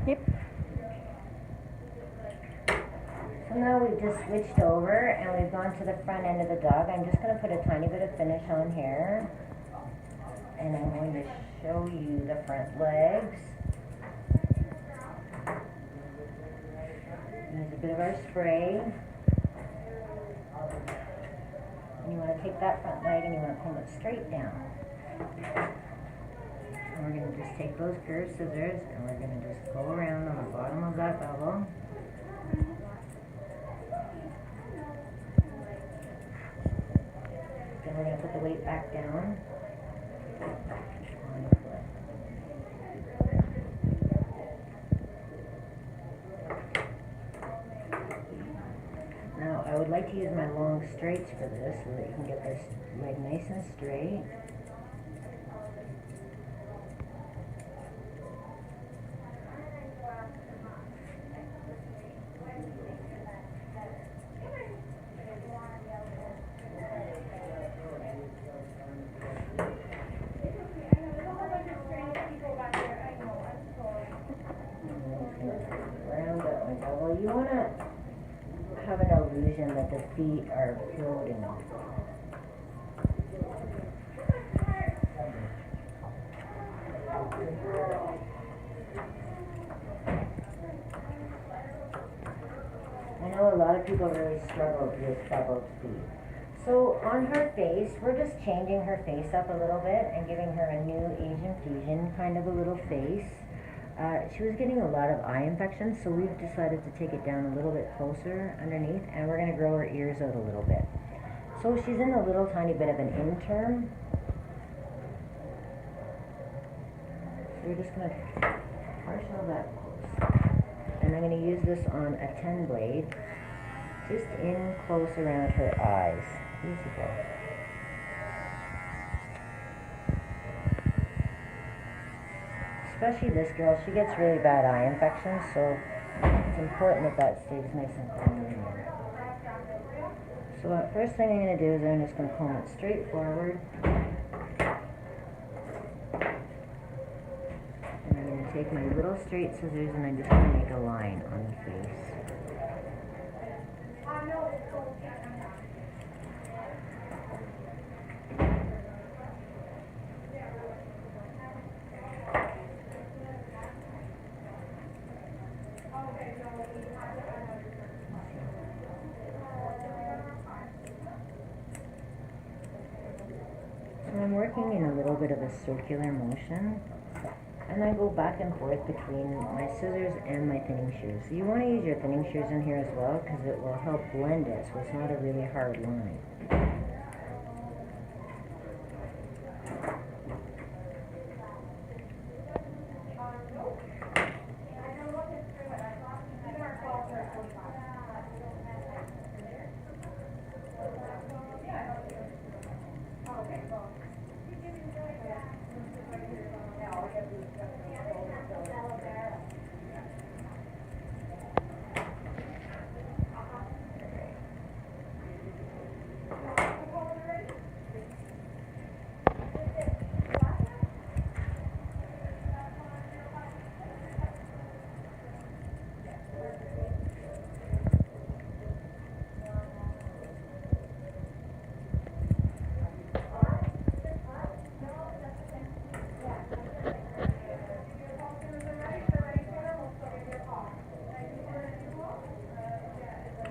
Yep. So now we've just switched over and we've gone to the front end of the dog. I'm just going to put a tiny bit of finish on here. And I'm going to show you the front legs. Use a bit of our spray. And you want to take that front leg and you want to pull it straight down. And we're going to just take those curved scissors and we're going to just go around on the bottom of that bevel. Then we're going to put the weight back down on the foot. Now I would like to use my long straights for this so that you can get this leg nice and straight. You want to have an illusion that the feet are floating. I know a lot of people really struggle with double feet. So on her face, we're just changing her face up a little bit and giving her a new Asian fusion kind of a little face. She was getting a lot of eye infections, so we've decided to take it down a little bit closer underneath, and we're going to grow her ears out a little bit. So she's in a little tiny bit of an in-term. So we're just going to partial that close. And I'm going to use this on a 10 blade, just in close around her eyes. Easy go. Especially this girl, she gets really bad eye infections, so it's important that that stays nice and clean in there. So the first thing I'm going to do is I'm just going to comb it straight forward. And I'm going to take my little straight scissors and I'm just going to make a line on the face. So I'm working in a little bit of a circular motion, and I go back and forth between my scissors and my thinning shears. So you want to use your thinning shears in here as well, because it will help blend it so it's not a really hard line.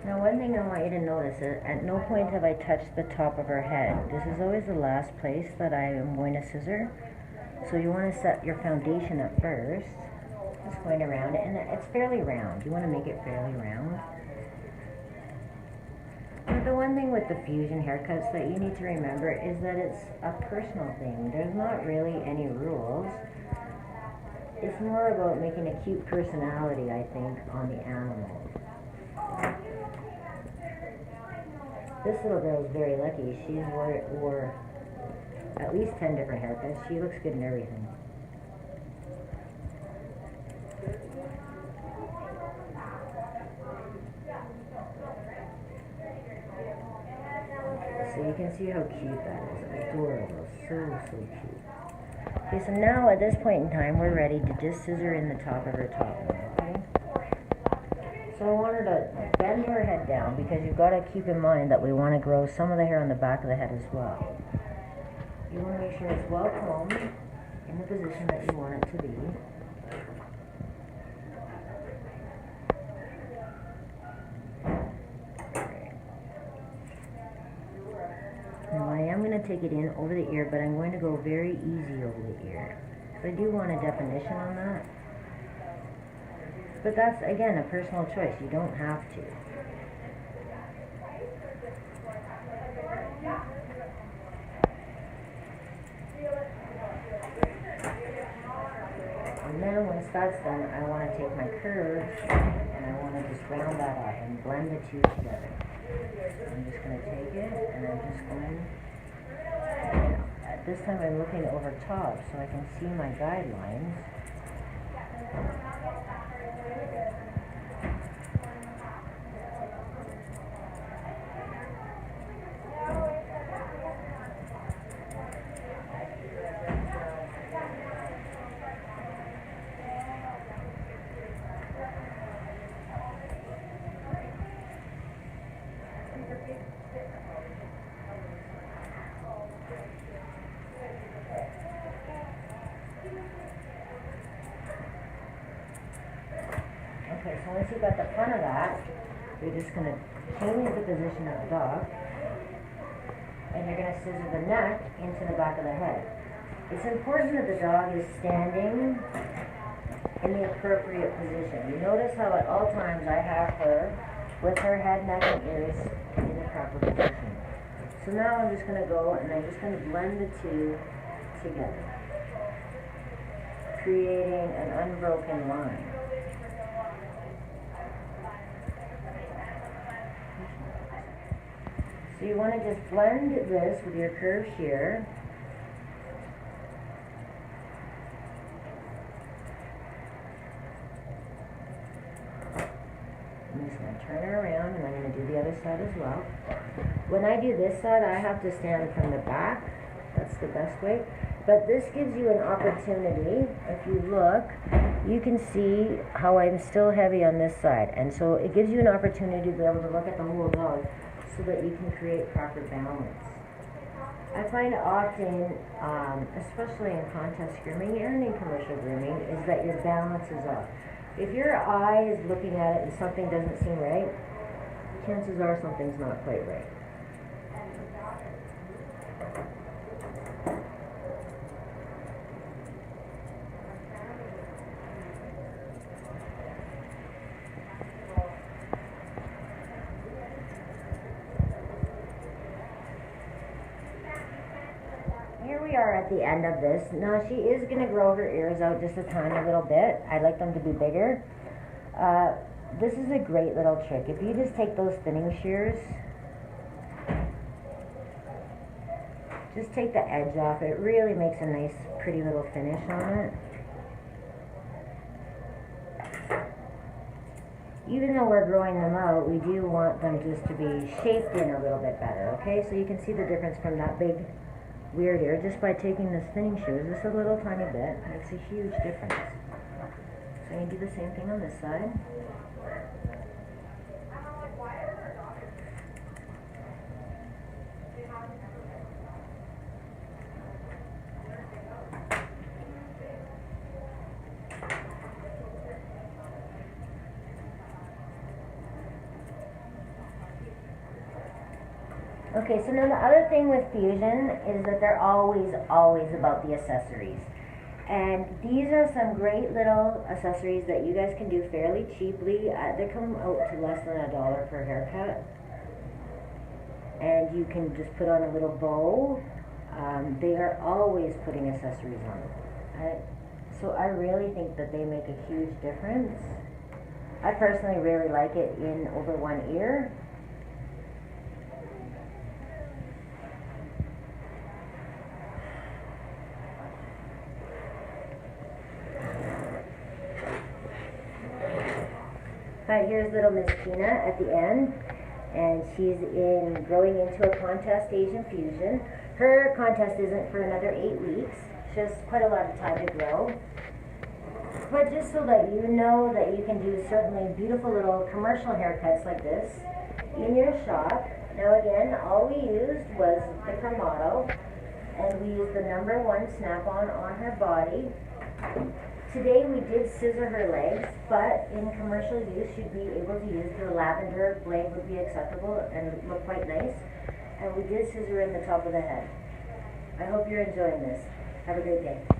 Now one thing I want you to notice is at no point have I touched the top of her head. This is always the last place that I am going to scissor. So you want to set your foundation up first, just going around it, and it's fairly round. You want to make it fairly round. But the one thing with the fusion haircuts that you need to remember is that it's a personal thing. There's not really any rules. It's more about making a cute personality, I think, on the animal. This little girl is very lucky. She's wore at least 10 different haircuts. She looks good in everything. So you can see how cute that is. Adorable. So, so cute. Okay, so now at this point in time, we're ready to just scissor in the top of her top one, okay? So I want her to bend her head down because you've got to keep in mind that we want to grow some of the hair on the back of the head as well. You want to make sure it's well combed in the position that you want it to be. Now I am going to take it in over the ear, but I'm going to go very easy over the ear. So I do want a definition on that. But that's, again, a personal choice. You don't have to. And then once that's done, I want to take my curve and I want to just round that up and blend the two together. I'm just going to take it and I'm just going to, at this time I'm looking over top so I can see my guidelines. Okay, so once you've got the front of that, you're just going to change the position of the dog, and you're going to scissor the neck into the back of the head. It's important that the dog is standing in the appropriate position. You notice how at all times I have her with her head, neck, and ears in the proper position. So now I'm just going to go and I'm just going to blend the two together, creating an unbroken line. So you want to just blend this with your curve shear. I'm just going to turn her around and I'm going to do the other side as well. When I do this side, I have to stand from the back. That's the best way. But this gives you an opportunity. If you look, you can see how I'm still heavy on this side. And so it gives you an opportunity to be able to look at the whole dog so that you can create proper balance. I find often, especially in contest grooming and in commercial grooming, is that your balance is off. If your eye is looking at it and something doesn't seem right, chances are something's not quite right. Here we are at the end of this. Now she is going to grow her ears out just a tiny little bit. I'd like them to be bigger. This is a great little trick. If you just take those thinning shears, just take the edge off. It really makes a nice, pretty little finish on it. Even though we're growing them out, we do want them just to be shaped in a little bit better, okay? So you can see the difference from that big weird ear just by taking this thinning shears. Just a little tiny bit makes a huge difference. So you do the same thing on this side. Okay, so now the other thing with Fusion is that they're always about the accessories. And these are some great little accessories that you guys can do fairly cheaply. They come out to less than $1 per haircut. And you can just put on a little bow. They are always putting accessories on. So I really think that they make a huge difference. I personally really like it in over one ear. But here's little Miss Tina at the end, and she's growing into a contest stage in Fusion. Her contest isn't for another 8 weeks. just quite a lot of time to grow. But just so that you know that you can do certainly beautiful little commercial haircuts like this in your shop. Now again, all we used was the Cremato, and we used the #1 snap-on on her body. Today we did scissor her legs, but in commercial use you'd be able to use the lavender blade, would be acceptable and look quite nice. And we did scissor in the top of the head. I hope you're enjoying this. Have a great day.